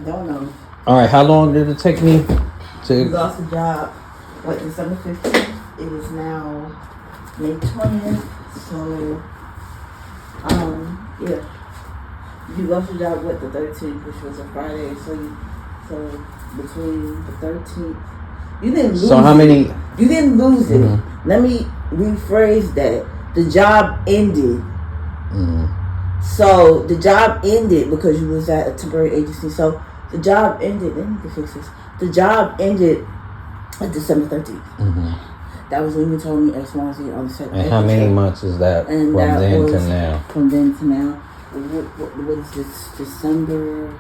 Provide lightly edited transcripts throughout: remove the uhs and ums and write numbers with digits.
don't know. All right, how long did it take me to... You lost a job, December 15th? It is now May 20th, so, yeah. You lost your job, the 13th, which was a Friday, so between the 13th, you didn't lose So how many... You didn't lose it. Let me rephrase that. The job ended. So the job ended because you was at a temporary agency. So the job ended. Let me fix this. The job ended on December 13th. That was when you told me X, Y, Z on the second. And how many months is that from then to now? From then to now. What is this? December.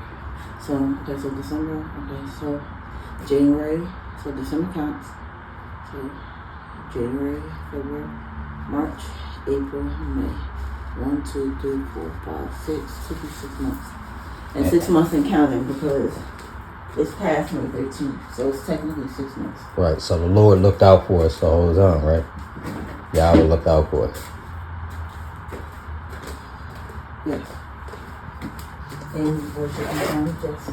So December. Okay, so January. So December counts. So January, February, March, April, May. 1, 2, 3, 4, 5, 6. Took you 6 months. And 6 months and counting because it's past May 13th. So it's technically 6 months. Right. So the Lord looked out for us the whole time, right? Y'all will look out for us. Yes. And worship and time, yes.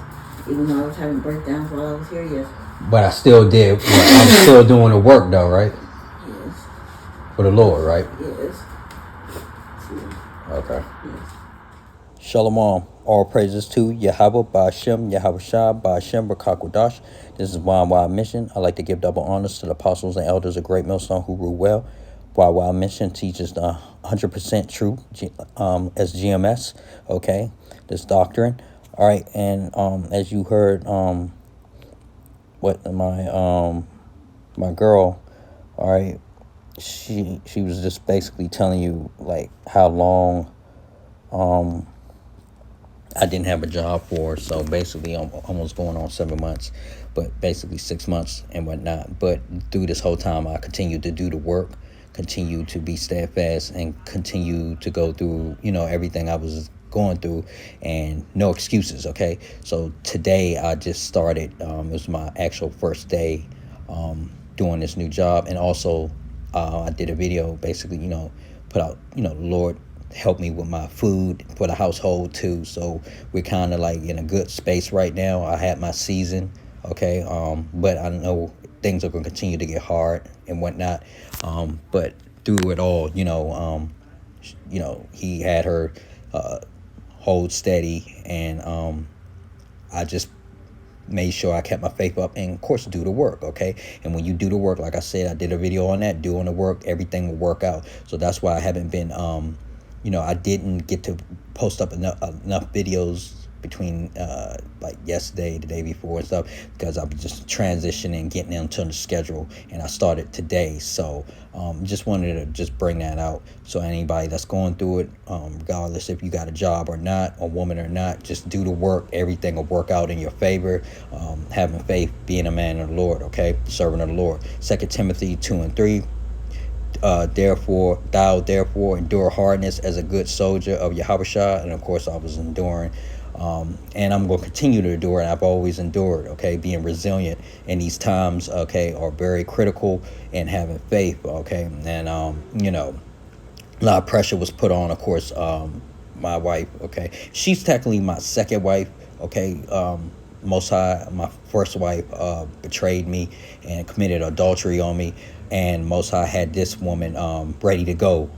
Even though I was having breakdowns while I was here, yes. But I still did. I'm still doing the work, though, right? Yes. For the Lord, right? Yes. Okay. Yes. Shalom. All praises to Yahweh, Ba'ashem, Yahweh Shah, Ba'ashem, B'Kakwadash. This is YY Mission. I like to give double honors to the apostles and elders of Great Millstone who rule well. YY Mission teaches the 100% true as GMS. Okay. This doctrine. All right. And as you heard, what my girl, all right, she was just basically telling you like how long I didn't have a job for. So basically I'm almost going on 7 months, but basically 6 months and whatnot. But through this whole time I continued to do the work, continue to be steadfast, and continue to go through everything I was going through, and no excuses. Okay, so today I just started. It was my actual first day doing this new job, and also I did a video basically put out Lord help me with my food for the household too. So we're kind of like in a good space right now. I had my season, okay, but I know things are going to continue to get hard and whatnot, but through it all, he had her hold steady, and I just made sure I kept my faith up, and of course do the work. Okay, and when you do the work, like I said, I did a video on that, doing the work, everything will work out. So that's why I haven't been I didn't get to post up enough videos between like yesterday, the day before and stuff, because I was just transitioning, getting into the schedule, and I started today. So just wanted to just bring that out. So anybody that's going through it, regardless if you got a job or not, a woman or not, just do the work. Everything will work out in your favor. Having faith, being a man of the Lord, okay, servant of the Lord. 2 Timothy 2:3. Therefore endure hardness as a good soldier of Yahushua. And of course I was enduring, and I'm going to continue to endure, and I've always endured. Okay, being resilient in these times, okay, are very critical, and having faith. Okay, and a lot of pressure was put on, of course. My wife, okay, she's technically my second wife. Okay, Most High, my first wife, betrayed me and committed adultery on me, and Most High had this woman ready to go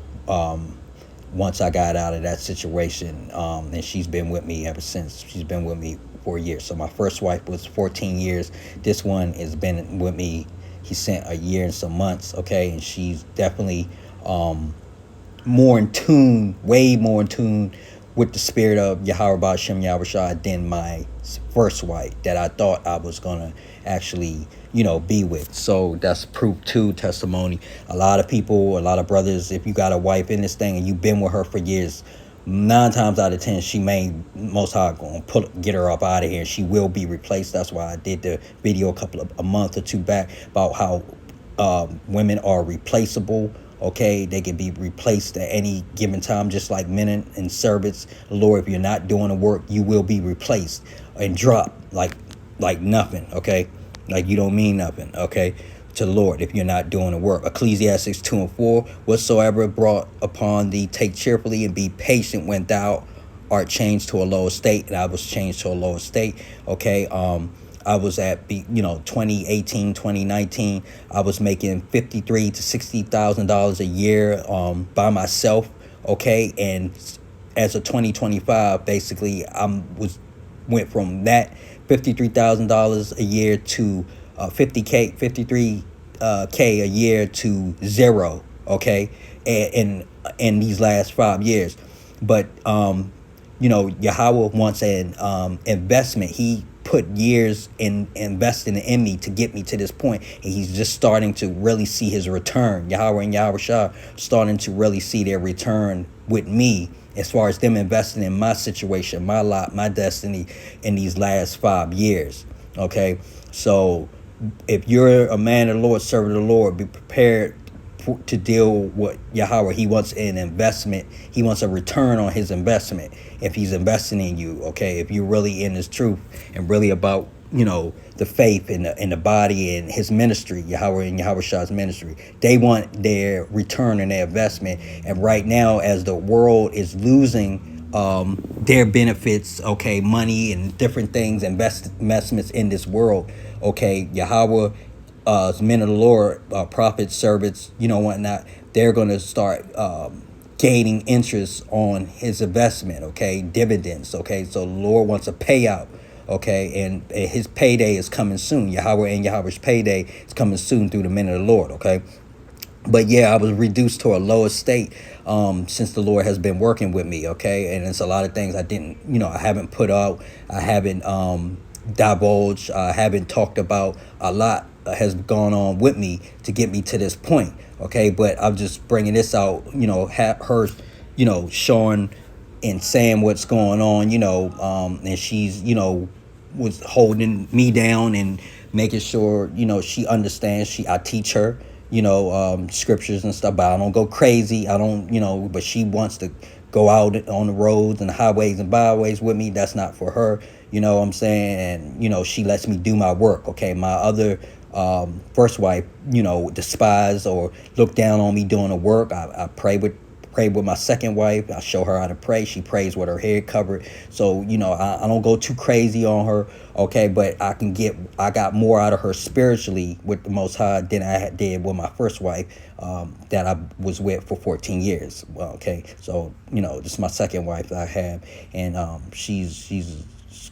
once I got out of that situation, and she's been with me ever since. She's been with me for years. So my first wife was 14 years. This one has been with me, he sent a year and some months, okay, and she's definitely more in tune, way more in tune with the spirit of Yahweh Ba'ashem Yahushua than my first wife that I thought I was going to actually, be with. So that's proof too, testimony. A lot of people, a lot of brothers, if you got a wife in this thing and you've been with her for years, 9 times out of 10, she may Most High going to get her up out of here. She will be replaced. That's why I did the video a month or two back about how women are replaceable. Okay, they can be replaced at any given time, just like men and servants. Lord, if you're not doing the work, you will be replaced and dropped like nothing. Okay, like you don't mean nothing. Okay, to the Lord if you're not doing the work. Ecclesiastes 2:4. Whatsoever brought upon thee, take cheerfully and be patient when thou are changed to a lower state, and I was changed to a lower state. Okay. I was at 2018, 2019. I was making $53,000 to $60,000 a year by myself. Okay, and as of 2025, basically, went from that $53,000 a year to 53K a year to zero. Okay, in these last 5 years, but Yahweh wants an investment. He put years in investing in me to get me to this point, and he's just starting to really see his return. Yahweh and Yahweh Shah starting to really see their return with me, as far as them investing in my situation, my lot, my destiny in these last 5 years. Okay, so if you're a man of the Lord, servant of the Lord, be prepared to deal with Yahweh. He wants an investment. He wants a return on his investment if he's investing in you. Okay, if you're really in his truth and really about the faith and the body and his ministry, Yahweh and Yahweh Shah's ministry, they want their return on their investment. And right now, as the world is losing their benefits, okay, money and different things, investments in this world, okay, Yahweh, men of the Lord, prophets, servants, whatnot, they're going to start gaining interest on his investment, okay, dividends, okay. So the Lord wants a payout, okay, and his payday is coming soon. Yahweh and Yahweh's payday is coming soon through the men of the Lord, okay. But yeah, I was reduced to a lower state since the Lord has been working with me, okay. And it's a lot of things I haven't put out, I haven't divulged, I haven't talked about. A lot has gone on with me to get me to this point, okay. But I'm just bringing this out, her, showing and saying what's going on, and she's, was holding me down and making sure, she understands. I teach her, scriptures and stuff, but I don't go crazy. I don't, but she wants to go out on the roads and highways and byways with me. That's not for her, you know what I'm saying? And, she lets me do my work, okay? My other first wife, despise or look down on me doing the work. I pray with my second wife. I show her how to pray. She prays with her head covered. So, I don't go too crazy on her, okay? But I got more out of her spiritually with the Most High than I did with my first wife that I was with for 14 years, okay? So, this is my second wife that I have, and she's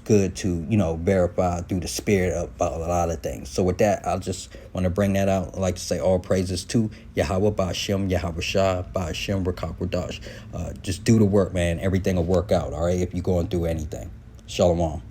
good to verify through the spirit about a lot of things. So with that, I just want to bring that out. I'd like to say all praises to Yahweh Ba'ashem, Yahweh Shah, Ba'ashem, Rakakwadash. Just do the work, man. Everything will work out, all right, if you're going through anything. Shalom.